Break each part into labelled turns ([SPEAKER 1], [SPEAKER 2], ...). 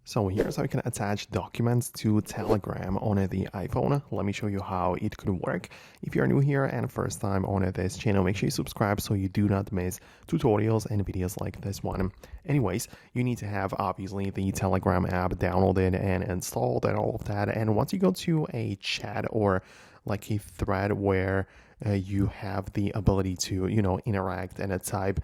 [SPEAKER 1] So here's how you can attach documents to Telegram on the iPhone. Let me show you how it could work. If you're new here and first time on this channel, make sure you subscribe so you do not miss tutorials and videos like this one. Anyways, you need to have obviously the Telegram app downloaded and installed and all of that. And once you go to a chat or like a thread where you have the ability to, interact and type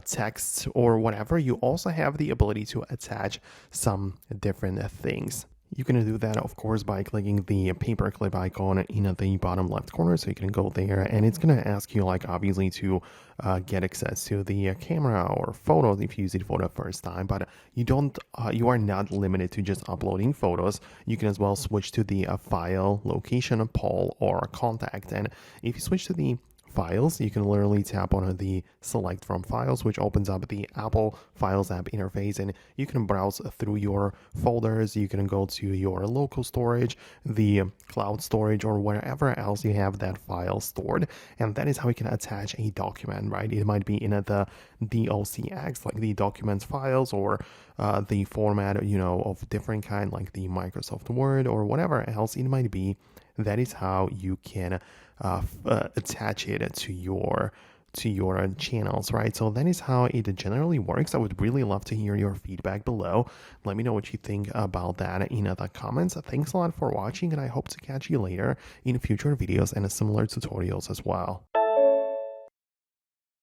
[SPEAKER 1] texts or whatever, you also have the ability to attach some different things. You can do that, of course, by clicking the paperclip icon in the bottom left corner. So you can go there and it's going to ask you, like, obviously to get access to the camera or photos if you use it for the first time. But you are not limited to just uploading photos. You can as well switch to the file, location, poll, or contact. And if you switch to the files, you can literally tap on the select from files, which opens up the Apple Files app interface, and you can browse through your folders. You can go to your local storage, the cloud storage, or wherever else you have that file stored, and that is how you can attach a document, right? It might be in the DOCX, like the documents files, or the format, of different kind, like the Microsoft Word or whatever else it might be. That is how you can attach it to your channels, right? So that is how it generally works. I would really love to hear your feedback below. Let me know what you think about that in the comments. Thanks a lot for watching, and I hope to catch you later in future videos and similar tutorials as well.